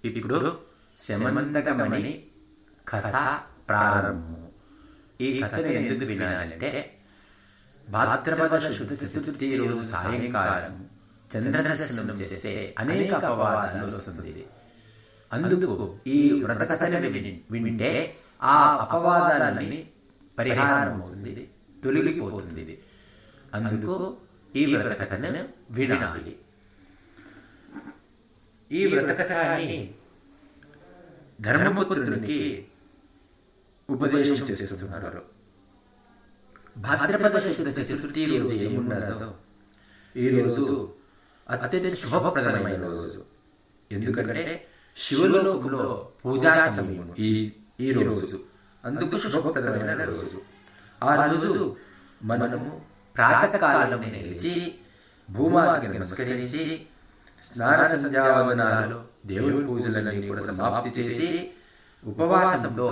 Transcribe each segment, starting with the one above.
ఇప్పుడు శమంతకమణి కథ ప్రారంభం. ఈ కథను ఎందుకు వినాలంటే, భాద్రపద శుద్ధ చతుర్థి రోజు సాయంకాలం చంద్రదర్శనం చేస్తే అనేక అపవాదాలు వస్తుంది. అందుకు ఈ వ్రత కథను వింటే ఆ అపవాదాలని పరిహారం అవుతుంది, తొలగిపోతుంది. అందుకు ఈ వ్రత కథను వినాలి. ఈ వ్రత కథని ధర్మపుత్రునికి ఉపదేశం చేస్తున్నారు. భాద్రపద శుద్ధ చతుర్థి రోజు ఏమున్నదో ఈ రోజు అత్యంత శుభప్రదమైన రోజు. ఎందుకంటే శివలోకంలో పూజా సమయం ఈ రోజు, అందుకు శుభప్రదమైన రోజు. ఆ రోజు మనము ప్రాతకాలం నిలిచి భూమాతకి నమస్కరించి స్నాన సంధ్యావనాలు దేవుని పూజలన్నీ కూడా సమాప్తి చేసి ఉపవాసంతో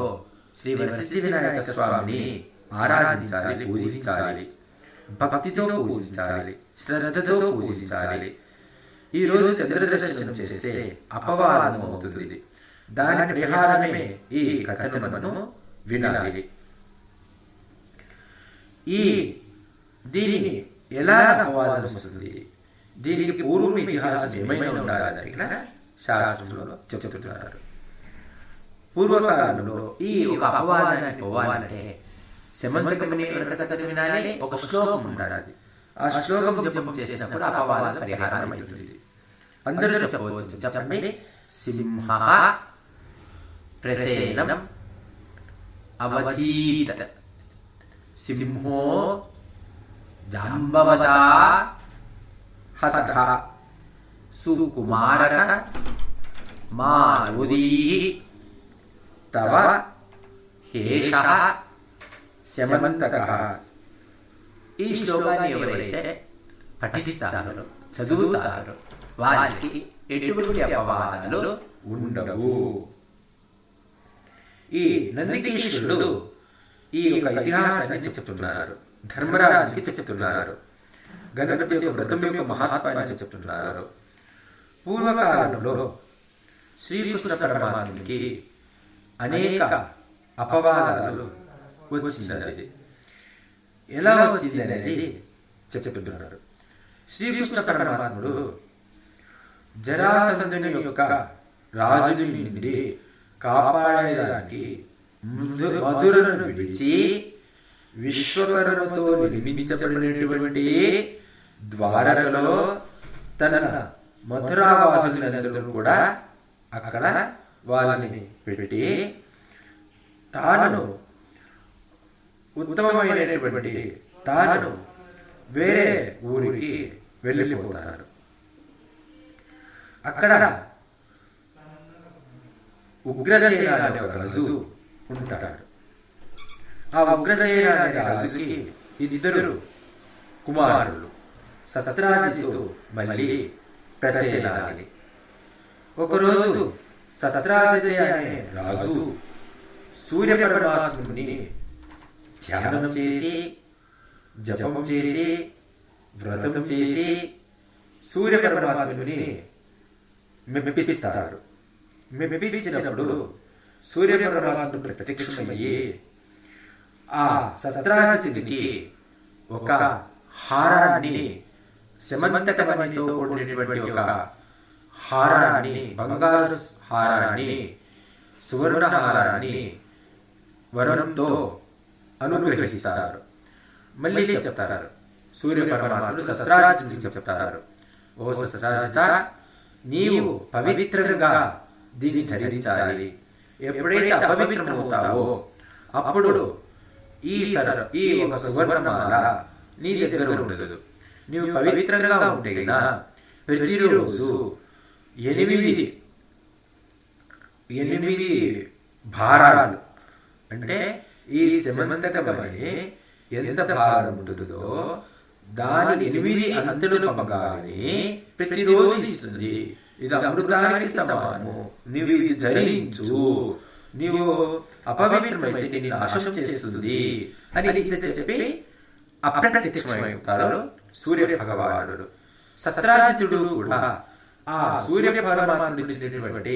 శ్రీ వరసిద్ధి వినాయక స్వామిని ఆరాధించాలి, పూజించాలి, భక్తితో పూజించాలి, శ్రద్ధతో పూజించాలి. ఈ రోజు చంద్రదర్శనం చేస్తే అపవాదం అవుతుంది. దాని పరిహారమే ఈ కథను మనము వినాలి. దీనిని ఎలా అపవాదం వస్తుంది, దీనికి పూర్వ ఇతిహాసం ఏమైనా ఉండాలని శాస్త్రంలో చెబుతున్నారు. పూర్వకాలంలో ఈ ఒక అపవాదాన్ని పోవాలంటే శమంతకమణి వ్రత కథను వినాలి, ఒక శ్లోకం ఉండాలి. ఆ శ్లోకం జపం చేసినప్పుడు అపవాద పరిహారం అవుతుంది. అందరూ చెప్పవచ్చు. చెప్పండి. సింహ ప్రసేనం అవధీత సింహో జాంబవతా హతః సుకుమారః మారుదీః తవ హేషః శమంతకః. ఈ శ్లోకాన్ని ఎవరైతే పఠిస్తారో, చదువుతారో వారికి ఎటువంటి అపవాదాలు ఉండవు. ఈ నందికేశ్వరుడు ఈ యొక్క ఇతిహాసాన్ని చెప్తున్నారు, ధర్మరాజుకి చెప్తున్నారు, గణపతి యొక్క వ్రతం యొక్క మహాత్మ్యాన్ని చెప్తున్నారు. పూర్వకాలంలో శ్రీకృష్ణ పరమాత్మకి అనేక అపవాదాలు వచ్చిందనేది, ఎలా వచ్చిందనేది చెప్తున్నారు. శ్రీకృష్ణ పరమాత్ముడు జరాసంధుని యొక్క రాజు నుండి కాపాడేదానికి మధురను విడిచి విశ్వకర్మతో నిర్మించబడినటువంటి ద్వారకలో తన మధురావాసులందరూ కూడా అక్కడ వాళ్ళని పెట్టి తాను ఉత్తమమైనటువంటి తాను వేరే ఊరికి వెళ్ళిపోతారు. అక్కడ ఉగ్రసేన అనే ఒక రాజు ఉంటాడు. ఆ ఉగ్రసేన అనే రాజుకి ఇద్దరు కుమారులు, సత్రాజిత్తు మళ్ళీ ప్రసేన అని. ఒకరోజు సత్రాజిత్ అనే రాజు సూర్య పరమాత్ముని ధ్యానం చేసి, జపం చేసి, వ్రతం చేసి సూర్య పరమాత్ముని మెప్పిస్తారు. మెప్పించినప్పుడు సూర్య పరమాత్ముడు ప్రత్యక్షమయ్యి ఆ సత్రాజిత్తుకి ఒక హారాన్ని, శమంతకమణితో కూడినటువంటి ఒక హారాన్ని, బంగారు హారాన్ని, సువర్ణ హారాన్ని వరంతో అనుగ్రహిస్తారు. మళ్ళీ చెప్తారు, సూర్య పరమాత్ముడు సత్రాజిత్తుకి చెప్తారు, ఓ సత్రాజిత, నీవు పవిత్రంగా దీన్ని ధరించాలి. ఎప్పుడైతే అపవిత్రమవుతావో అప్పుడు ఈ ఒక సువర్ణమాల నీ దగ్గర ఉండదు. నీవు పవిత్రంగా ఉంటే ప్రతిరోజు 8 భారాలు, అంటే ఈ శమంతకమణి ఎంత భారం ఉంటుందో దాని 8 అంతులు బంగారాన్ని ప్రతిరోజు ఇస్తుంది. ఇది అమృతానికి సమానము. నీవు ఇది ధరించు, నీవు అపవిత్రమైతే దీన్ని నాశనం చేస్తుంది అని చెప్పి అప్రత్యక్షమవుతాడు సూర్య భగవానుడు. సత్రాజితుడు కూడా ఆ సూర్య పరమాత్ముడు ఇచ్చినటువంటి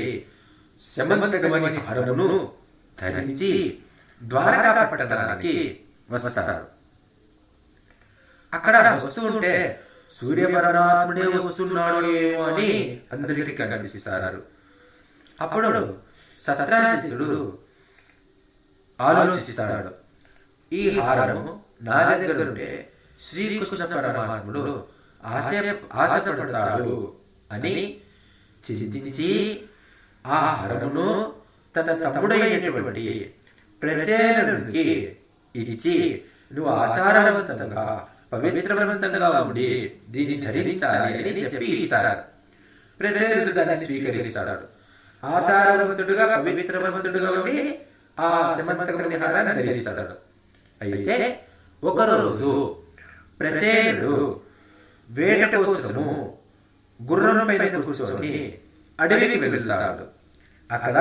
శమంతకమణి హారమును ధరించి ద్వారకా పట్టణానికి వస్తారు. అక్కడ వస్తుంటే సూర్య పరమాత్ముడే వస్తున్నాడు ఏమో అని అందరికీ కనిపిస్తారు. అప్పుడు సత్రాజితుడు ఆలోచిస్తాడు, ఈ హారము నా దగ్గర ఉంటే శ్రీకృష్ణ పరమాత్ముడు ఆశపడతాడు అని చింతించి ఆ హారమును తన తమ్ముడైనటువంటి ప్రసేనునికి ఇచ్చి, నువ్వు ఆచారవంతంగా పవిత్రవంతంగా ఉండి దీన్ని ధరించాలి అని చెప్పి ఇస్తారు. ప్రసేనుడు దాన్ని స్వీకరిస్తాడు. ఆచారవంతుడుగా పవిత్రవంతుడుగా ఉండి ఆ శమంతకమణి హారాన్ని ధరిస్తాడు. అయితే ఒకరోజు ప్రసేనుడు వేట కోసము గుర్రం పైన కూర్చొని అడవికి వెళ్తాడు. అక్కడ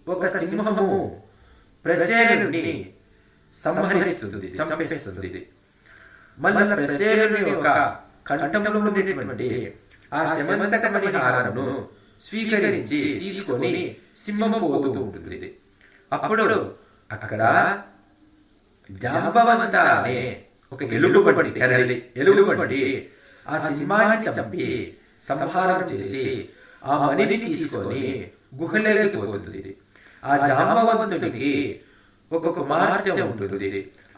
ఒక సింహము ప్రసేనుడిని సంహరిస్తుంది, చంపేస్తుంది. మళ్ళీ ప్రసేనుని ఒక కంఠంలో ఉండేటువంటి ఆ శమంతకమణి హారమును స్వీకరించి తీసుకొని సింహము పోతూ ఉంటుంది. అప్పుడు అక్కడ జాంబవంత అనే ఒక ఎలుగుబంటి ఆ సింహాన్ని చంపి సంహారం చేసి ఆ మణిని తీసుకొని గుహలోకి పోతుంది. ఆ జాంబవంతునికి ఒక కుమార్తె ఉంటుంది.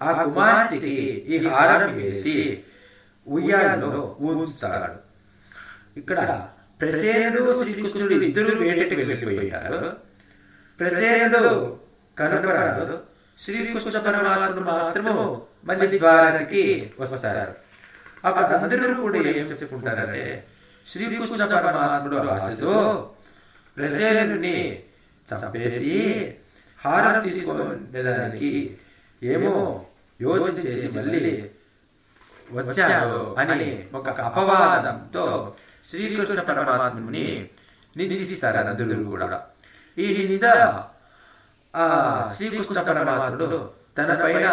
ఆ కుమార్తెకి ఈ హారం వేసి ఉయ్యాలలో ఊంచుతాడు. ఇక్కడ ప్రసేనుడు శ్రీకృష్ణుడు ఇద్దరు వేటకి వెళ్ళిపోయారు. ప్రసేనుడు కనపరాడు. శ్రీకృష్ణ పరమాత్ముడు మాత్రము మళ్ళీ ద్వారకి వస్తారు. అప్పుడు అందరూ కూడా ఏం చెప్పుకుంటారంటే, శ్రీకృష్ణ పరమాత్ముడు ఆశతో ప్రసేనుని చంపేసి హారం తీసుకునేదానికి ఏమో యోచన చేసి మళ్ళీ వచ్చాడు అని ఒక అపవాదంతో శ్రీకృష్ణ పరమాత్ముని నిందిస్తారు అందరూ కూడా. ఈ నింద శ్రీకృష్ణ పరమాత్ముడు తన పైన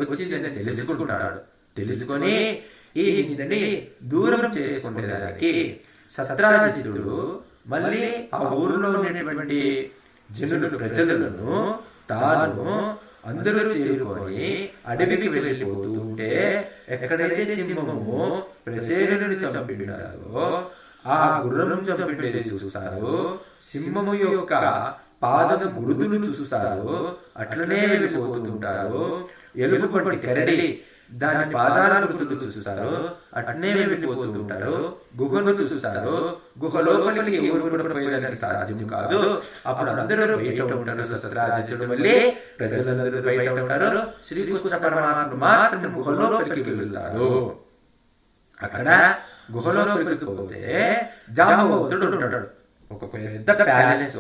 వచ్చిందని తెలుసుకుంటాడు. తెలుసుకొని ఈ నిందని దూరం చేసుకునేదానికి సత్రాజితుడు మళ్ళీ ఆ ఊరిలో ఉన్నటువంటి ప్రజలను తాను అందరూ చేరుకొని అడవికి వెళ్ళిపోతూ ఉంటే, ఎక్కడైతే సింహము ప్రసేనుని చంపినారో ఆ గుర్రం చంపినది చూస్తారు. సింహము యొక్క పాదం గురుతును చూస్తారు. అట్లనే వెళ్ళిపోతుంటారు. ఎలుగుబంటి కరడి దాని పాదాల గుర్తులు చూస్తారు. అట్లనే వెళ్ళిపోతుంటారు. గుహను చూస్తారు. గుహ లోపలికి ఎవరు కూడా పోయేదానికి సాధ్యం కాదు. అప్పుడు అందరూ బయట ఉంటారు. సత్రాజితుడు మళ్ళీ ప్రజలందరూ బయట ఉంటారు. శ్రీకృష్ణ పరమాత్మ మాత్రం గుహ లోపలికి వెళ్తారు. అక్కడ గుహ లోపలికి పోతే జాంబవంతుడు ఉంటాడు. ఒక పెద్ద ప్యాలెస్,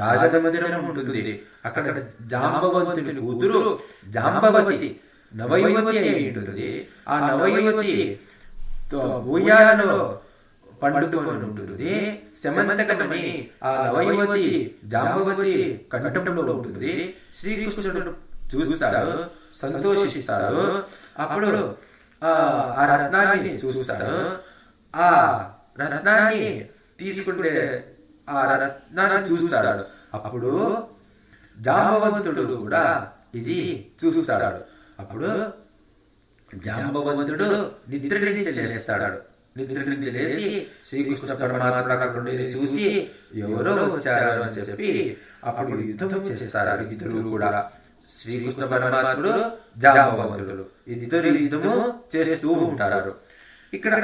రాజమందిరం ఉంటుంది. అక్కడ జాంబవంతుని కూతురు జాంబవతి నవయువతి అయి ఉంటుంది. ఆ నవయువతి ఉయ్యాలలో పండుకొని ఉంటుంది. శమంతకమణి ఆ నవయువతి జాంబవతి కంఠంలో ఉంటుంది. శ్రీకృష్ణుడు చూస్తాడు, సంతోషిస్తాడు. అప్పుడు ఆ రత్నాన్ని చూస్తాడు. ఆ రత్నాన్ని తీసుకుంటే ఆ రత్నాన్ని చూస్తాడు. అప్పుడు జాంబవంతుడు కూడా ఇది చూస్తాడు. అప్పుడు జాంబవంతుడు నిద్ర నుంచి లేస్తాడు. నిద్ర నుంచి లేచి శ్రీకృష్ణ పరమాత్మ చూసి ఎవరో వచ్చారు అని చెప్పి అప్పుడు యుద్ధం చేస్తారు. ఇద్దరు కూడా శ్రీకృష్ణ పరమాత్ముడు జాంబవంతుడు ఇద్దరు యుద్ధము చేస్తూ ఉంటారు. ఇక్కడ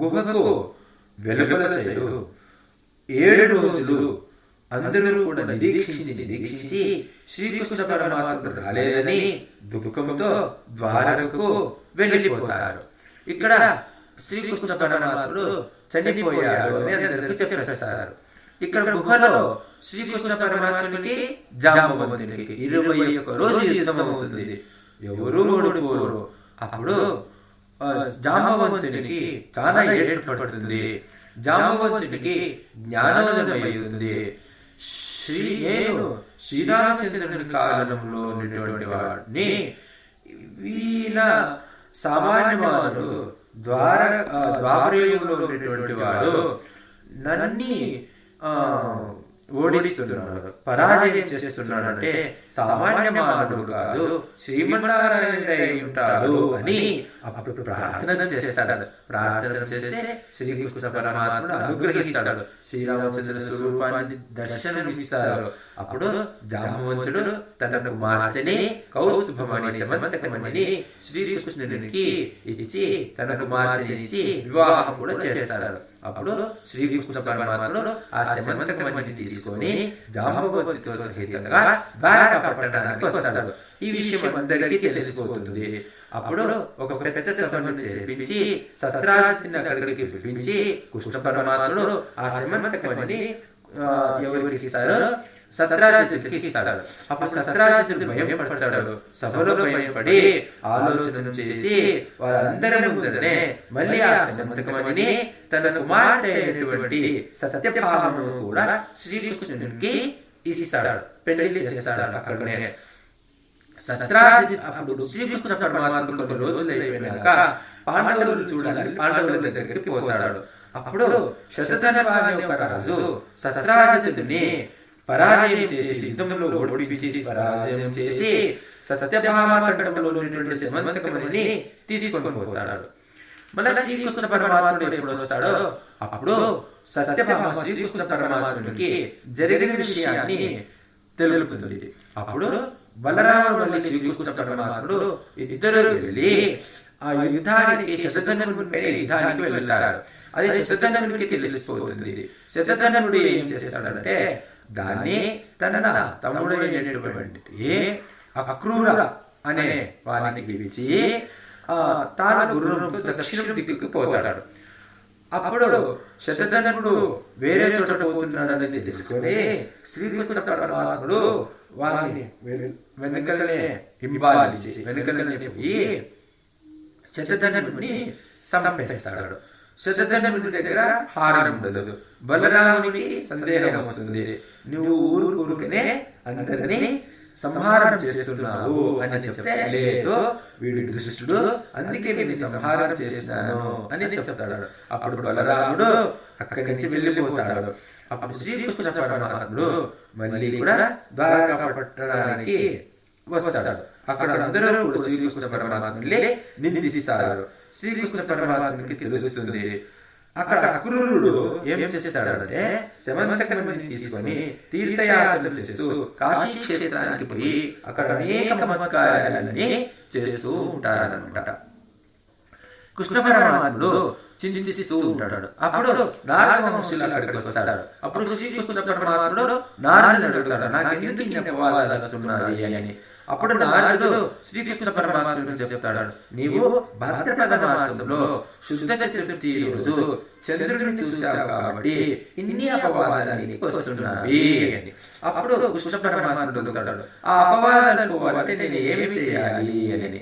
గుహకు వెలుపల సైడు 7 రోజులు అందరూ కూడా నిరీక్షించి శ్రీకృష్ణ పరమాత్ముడు రాలేదని దుఃఖంతో ద్వారకు వెళ్ళిపోతారు. ఇక్కడ శ్రీకృష్ణ పరమాత్ముడు చనిపోయాడు అని అందరికీ చెప్పేస్తారు. ఇక్కడ గుహలో శ్రీకృష్ణ పరమాత్మునికి జాంబవంతునికి 21 రోజు యుద్ధం అవుతుంది. ఎవరు ఓడిపోరు. అప్పుడు జాంబవంతునికి చాలా ఏడు పడుతుంది. జాంబవంతునికి జ్ఞానోదయం అవుతుంది. నేను శ్రీరామచంద్రుని కాలంలో ఉన్నటువంటి వాడిని, వీళ్ళ సామాన్యవాడు ద్వాపరయుగంలో ఉన్నటువంటి వాడు నన్ని ఓడిస్తున్నాడు, పరాజయం చేస్తున్నాడు అంటే సామాన్య మానవుడు కాదు, శ్రీమన్నారాయణుడై ఉంటాడు అని అప్పుడు ప్రార్థన చేస్తాడు. ప్రార్థన చేస్తే శ్రీకృష్ణ పరమాత్ముడు అనుగ్రహిస్తాడు, శ్రీరామచంద్ర స్వరూపాన్ని దర్శనమిస్తాడు. అప్పుడు జాంబవంతుడు తన కుమార్తెని కౌస్తుభమణి సమంతకమణి శ్రీకృష్ణునికి ఇచ్చి తన కుమార్తెని ఇచ్చి వివాహం కూడా చేస్తాడు. అప్పుడు శ్రీకృష్ణ పరమాత్ముడు ఆ సమంతకమణిని తీసుకొని జాంబవంతుడితో సహితంగా ద్వారకా పట్టణానికి వస్తాడు. ఈ విషయం అందరికీ తెలిసిపోతుంది. అప్పుడు ఒక పెద్ద సభను చేపించి సత్రాజిత్తుని అక్కడికి పిలిపించి కృష్ణ పరమాత్ముడు ఆ సమంతకమణిని ఎవరికి ఇస్తారో సత్రాజిత్తుకి ఇస్తాడు. అప్పుడు సత్రాజిత్తుడు భయపడతాడు. సభలో భయపడి ఆలోచన చేసి వారందరి ముందరనే మళ్ళీ ఆ సమంతకమణిని తన కుమార్తె అయినటువంటి సత్యభామను కూడా శ్రీకృష్ణునికి ఇస్తాడు, పెళ్లి చేస్తాడు. అక్కడనే సత్రాజిత్ అప్పుడు శ్రీకృష్ణ పరమాత్ముడు కొన్ని రోజులు అయిపోయినాక పాండవులు చూడాలని పాండవుల దగ్గరికి పోతాడు. అప్పుడు శతధర్మ అనే ఒక రాజు సత్రాజిత్తుని పరాజయం చేసి యుద్ధంలో ఓడించి పరాజయం చేసి సత్యభామ కంఠంలో ఉన్నటువంటి సమంతకమణిని తీసుకొని పోతాడు. మళ్ళీ శ్రీకృష్ణ పరమాత్ముడు ఎప్పుడు వస్తాడో అప్పుడు సత్యభామ శ్రీకృష్ణ పరమాత్ముడికి జరిగిన విషయాన్ని తెలుపుతుంది. అప్పుడు బలరాముడు మళ్ళీ శ్రీకృష్ణ పరమాత్ముడు ఇద్దరు వెళ్ళి ఆ యుద్ధానికి శతధనుడి యుద్ధానికి వెళ్తారు. అది శతధనుడికి తెలిసిపోతుంది. శతధనుడు ఏం చేస్తాడంటే దాన్ని తన తమ్ముడైనటువంటి అక్రూర అనే వానికి ఇచ్చి తాను గుర్రంతో దక్షిణ దిక్కుకు పోతాడు. అప్పుడు శతధనుడు వేరే చోట పోతున్నాడని తెలుసుకొని శ్రీకృష్ణ పరమాత్ముడు వారిని వెనుకలనే హింబాలించి వెనుకలనే పోయి శతధనుడిని సంపేస్తాడు. శతధనుడి దగ్గర హారం ఉండదు. బలరామునికి సందేహం వస్తుంది, నువ్వు ఊరుకనే అందరినీ సంహారం చేస్తున్నావు అని చెప్తే, లేదు వీడు దుష్టుడు అందుకే నేను సంహారం చేస్తున్నాను అని చెప్తాడు. అప్పుడు బలరాముడు అక్కడి నుంచి వెళ్ళిపోతాడు. అప్పుడు శ్రీకృష్ణ పరమాత్ముడు మళ్ళీ కూడా ద్వారకా పట్టణానికి వస్తాడు. అక్కడ అందరూ కూడా శ్రీకృష్ణ పరమాత్ముని నిందిస్తారు. శ్రీకృష్ణ పరమాత్మునికి తెలుస్తుంది. అక్కడ అక్రూరుడు ఏం చేస్తాడంటే సమంతకమణిని తీసుకొని తీర్థయాత్రలు చేస్తూ కాశీ క్షేత్రానికి పోయి అక్కడ అనేక మహత్కార్యాలని చేస్తూ ఉంటారన్నమాట. కృష్ణ పరమాత్ముడు చింతిస్తూ ఉంటాడు. అప్పుడు నారద మహర్షులు అక్కడికి వస్తాడు. అప్పుడు శ్రీకృష్ణ పరమాత్ముడు నారదుని అడుగుతాడు, నాకెందుకు ఇన్ని అపవాదాలు వస్తున్నాయి అని. అప్పుడు నారదుడు శ్రీకృష్ణ పరమాత్ముడు చెప్తాడు, నీవు భాద్రపద మాసంలో శుద్ధ చతుర్థి రోజు చంద్రుడిని చూశావు కాబట్టి ఇన్ని అపవాదాలు నీకు వస్తున్నాయి అని. అప్పుడు కృష్ణ పరమాత్ముడు అడుగుతాడు, ఆ అపవాదాలు అంటే నేను ఏమి చేయాలి అని.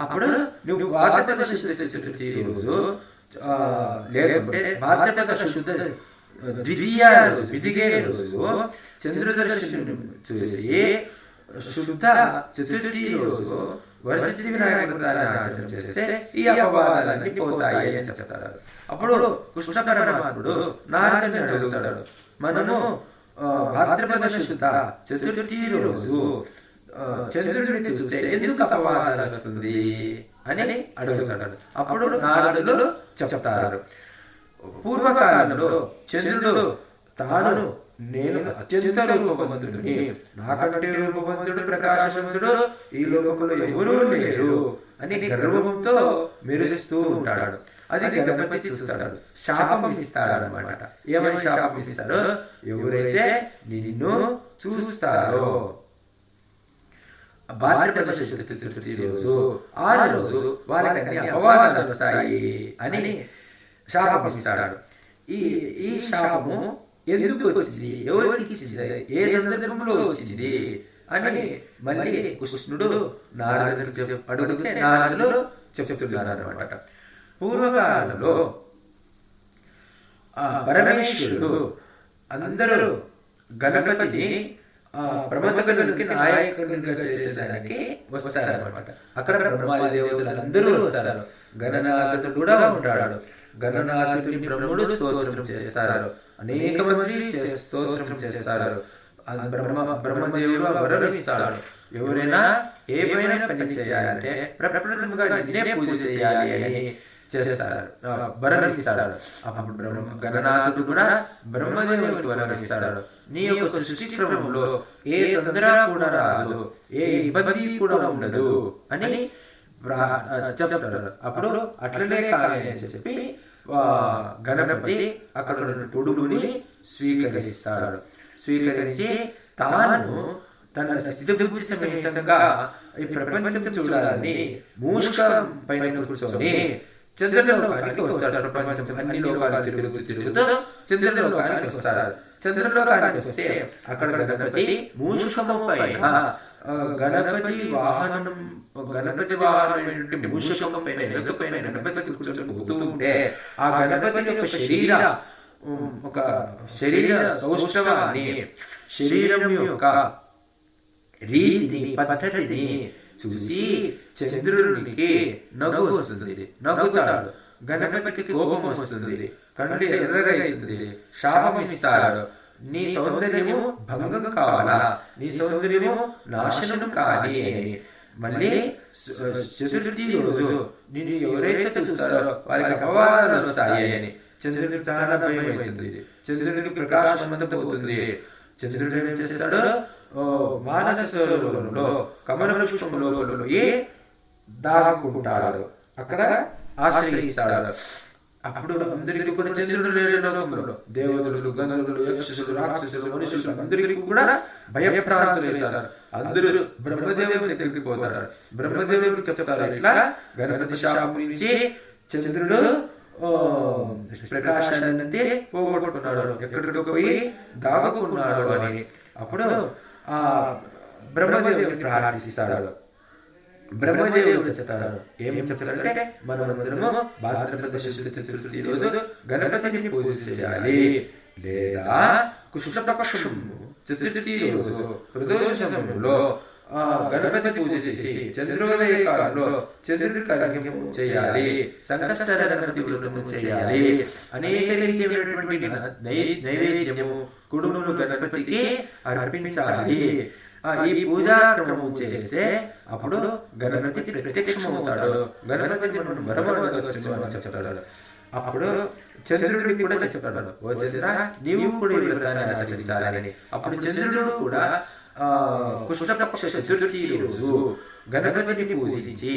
అప్పుడు నువ్వు భాద్రపద శుద్ధ చతుర్థి రోజు లేకుంటే భాద్రపద శుద్ధ ద్వితీయ రోజు విదిగే రోజు చంద్రదర్శనం చూసి శుద్ధ చతుర్థి రోజు వరసిద్ధి వినాయక వ్రతాన్ని ఆచరణ చేస్తే ఈ అపవాదాలన్నీ పోతాయి అని చెప్తాడు. అప్పుడు కృష్ణ పరమాత్ముడు నారదుని అడుగుతాడు, మనము భాద్రపద శుద్ధ చతుర్థి రోజు చంద్రుడిని చూస్తే ఎందుకు అపవాదాలు వస్తుంది అని అడుగుతాడు. అప్పుడు నారదులు చెప్తారు, పూర్వకాలంలో చంద్రుడు తాను నేను అత్యంత రూపవంతుడిని, నాకంటే రూపవంతుడు ప్రకాశవంతుడు ఈ లోకంలో ఎవరూ లేరు అని గర్వంతో మెరుస్తూ ఉంటాడు. అది గణపతి చూస్తాడు, శాపం ఇస్తాడు అనమాట. ఏమని శాపం ఇస్తాడు, ఎవరైతే నిన్ను చూస్తారో భాద్రపద శుద్ధ చతుర్థి రోజు ఆ రోజు వాళ్ళకి అపవాదాలు వస్తాయి అని శాపం ఇస్తాడు. ఈ శాపము ఎందుకు వచ్చింది, ఎవరికి ఇచ్చింది, ఏ సందర్భంలో వచ్చింది అని మళ్ళీ కృష్ణుడు నారదుడు అడుగుతే నారదులు చెప్తున్నారు అన్నమాట. పూర్వకాలంలో పరమేశ్వరుడు అందరూ గణపతిని ప్రమథగణునికి నాయకునిగా చేసేదానికి వస్తారనమాట. అక్కడ బ్రహ్మాది దేవతలు అందరూ వస్తారు, గణనాథుడు కూడా ఉంటాడు. గణనాథుని బ్రహ్మడు స్తోత్రం చేస్తారు. అనేక మంది స్తోత్రం చేస్తారు. బ్రహ్మదేవుడు వరం ఇస్తాడు. ఎవరైనా ఏమైనా పని చేయాలంటే ప్రప్రథమంగా నిన్నే పూజ చేయాలి అని చేస్తారు, వరం ఇస్తాడు. అప్పుడు గణనాథుడు కూడా బ్రహ్మదేవుడికి వరం ఇస్తాడు. నీ యొక్క సృష్టి క్రమంలో ఏ తొందర కూడా రాదు, ఏ ఇబ్బంది కూడా ఉండదు అని చెప్తాడు. అప్పుడు అట్లనే కావాలి అని చెప్పి గణపతి అక్కడ పొడుగుని స్వీకరిస్తాడు. స్వీకరించి తాను తన సిద్ధబుద్ధి సమేతంగా ఈ ప్రపంచం చూడాలని మూషికం పైన కూర్చొని చంద్రలోకానికి వస్తాడు. ప్రపంచం అన్ని లోకాలు తిరుగుతూ చంద్రలోకానికి వస్తాడు. చంద్రలోకానికి వస్తే అక్కడ గణపతి మూషికము పైన గణపతి వాహనం మూషికము పైన ఎలుక పైన గణపతి కూర్చొని పోతూ ఉంటే ఆ గణపతి ఒక శరీర సౌష్ఠవాన్ని, శరీరం యొక్క రీతిని, పద్ధతిని చూసి చంద్రునికి నవ్వు వస్తుంది, నవ్వుతాడు. గణపతికి కోపం వస్తుంది, కళ్ళు ఎర్రగా అవుతుంది, శాపం ఇస్తాడు. నీ సౌందర్యము భంగం కావాలా, నీ సౌందర్యము నాశనం కాని అని. మళ్ళీ చతుర్థి రోజు నిన్ను ఎవరైతే చూస్తారో వారికి అపవాదాలు వస్తాయి అని. చంద్రుడికి చాలా భయం అవుతుంది, చంద్రుడికి ప్రకాశం అంతా పోతుంది. చంద్రుడు ఏం చేస్తాడు, మానస సరోవరంలో కమల పుష్పం లోపల దాగుకుంటాడు, అక్కడ ఆశ్రయిస్తాడు. అప్పుడు అందరికీ కూడా చంద్రుడు లేని లోకంలో దేవతలు, గంధర్వులు, యక్షులు, రాక్షసులు, మనుషులు అందరికీ కూడా భయప్రాంతులవుతారు. అందరూ బ్రహ్మదేవుని దగ్గరికి పోతారు. బ్రహ్మదేవుడికి చెప్తారు, ఇట్లా గణపతి శాపం నుంచి చంద్రుడు ప్రకాశాన్ని పోగొట్టుకున్నాడు, ఎక్కడికి పోయి దాగుకున్నాడు అని. అప్పుడు ఆ బ్రహ్మదేవుని ప్రార్థిస్తాడు. బ్రహ్మదేవుడు చెప్తాడు, ఏం చెప్తాడంటే మనమందరము భాద్రపద శుద్ధ చతుర్థి రోజు గణపతిని పూజ చేయాలి, లేదా కృష్ణపక్షం చతుర్థి రోజు ప్రదోష సమయంలో గణపతి పూజ చేసి చంద్రోదయ కాలంలో చంద్రుడి కార్యక్రమం చేయాలి, సంకష్టహర గణపతి వ్రతం చేయాలి. అనేక రీతిమైనటువంటి నైవేద్యము కుడుములు గణపతికి అర్పించాలి. ఈ పూజా క్రమం చేస్తే అప్పుడు గణపతి ప్రత్యక్షమవుతాడు, గణపతి వరమడగొచ్చు చెప్తాడు. అప్పుడు చంద్రుడికి కూడా చెప్తాడు, ఓ చంద్ర నీవు కూడా ఈ వ్రతాన్ని ఆచరించాలని. అప్పుడు చంద్రుడు కూడా కృష్ణపక్ష చతుర్థి రోజు గణపతిని పూజించి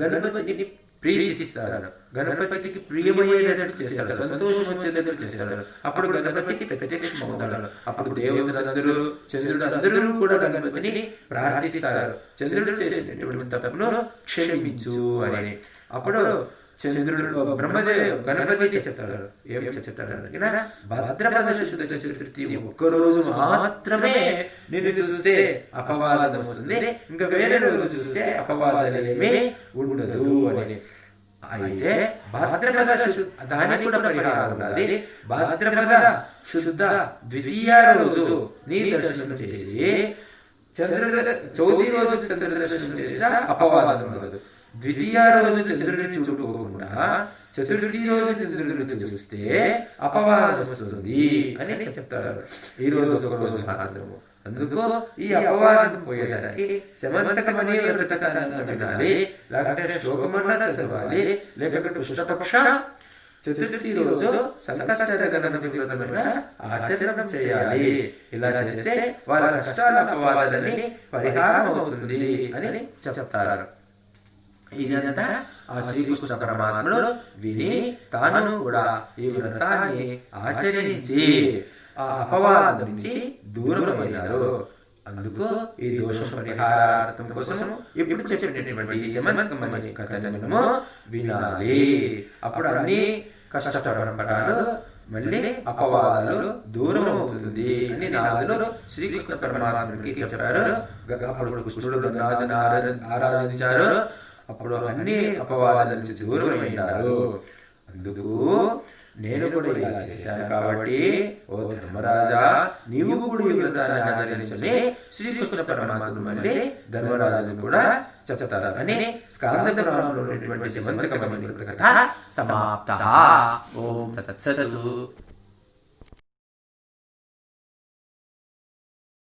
గణపతిని ప్రీతిస్తాడు, గణపతికి ప్రియమయ్యేటట్టు చేస్తాడు, సంతోషం వచ్చేటట్టు చేస్తాడు. అప్పుడు గణపతికి ప్రత్యక్షమవుతాడు. అప్పుడు దేవతలందరూ, చంద్రుడు అందరూ కూడా గణపతిని ప్రార్థిస్తారు, చంద్రుడు చేసేటువంటి తప్పును క్షమించు అని. అప్పుడు చంద్రుడు గణపతి చెప్తాడు, ఏం చెప్తాడు అంటే భాద్రపద శుద్ధ చతుర్థి ఒక్కరోజు మాత్రమే నిన్ను చూస్తే అపవాదం వస్తుంది, ఇంకా వేరే రోజు చూస్తే అపవాదాలేమీ ఉండదు అని. అయితే భాద్రపద దానికి కూడా పరిహారం ఉన్నది. భాద్రపద శుద్ధ ద్వితీయ రోజు నీ దర్శనం చేసి చౌతి రోజు చంద్ర దర్శనం చేసిన అపవాదం ఉండదు. ద్వితీయ రోజు చంద్రుడిని చూడుకోకుండా చతుర్థి రోజు చంద్రుడిని చూస్తే అపవాదం వస్తుంది అని చెప్తారు. ఈ రోజు ఒక రోజు మాత్రము. అందుకు ఈ అపవాదం పోయేదానికి శమంతకమని వ్రతకథను వినాలి, లేకపోతే శ్లోకమన్నా చదవాలి, లేకపోతే కృష్ణపక్ష చతుర్థి రోజు సంకష్టహర గణపతి వ్రతమైన ఆచరణ చేయాలి. ఇలా చేస్తే వాళ్ళ కష్టాల అపవాదాలని పరిహారం అవుతుంది అని చెప్తారు. ఇదంతా ఆ శ్రీకృష్ణ పరమాత్ముడు విని తాను కూడా ఈ వ్రతాన్ని ఆచరించి ఆ అపవాదం నుంచి దూరమైనారు. అందుకు ఈ దోషం పరిహారార్థం కోసం ఇప్పుడు చెప్పినటువంటి ఈ శమంతకమని కథను వినాలి. అప్పుడు అన్ని కష్ట పరంపరాలు మళ్ళీ అపవాదాలు దూరం అవుతుంది అని నారదులు శ్రీకృష్ణ పరమాత్ముడికి చెప్పారు. అప్పుడు కృష్ణుడు గంగాధరని ఆరాధించారు. అప్పుడు అన్ని అపవాదాల నుంచి దూరమైనారు. అందుకు నేను కూడా ఇలా చేశాను కాబట్టి ఓ ధర్మరాజా, నీవు కూడా ఈ వ్రతాన్ని ఆచరించని శ్రీకృష్ణ పరమాత్మ మళ్ళీ ధర్మరాజు కూడా చెప్తారు అని స్కాంద పురాణంలో ఉన్నటువంటి శమంతకమణి వ్రత కథ సమాప్త. ఓం తత్సత్.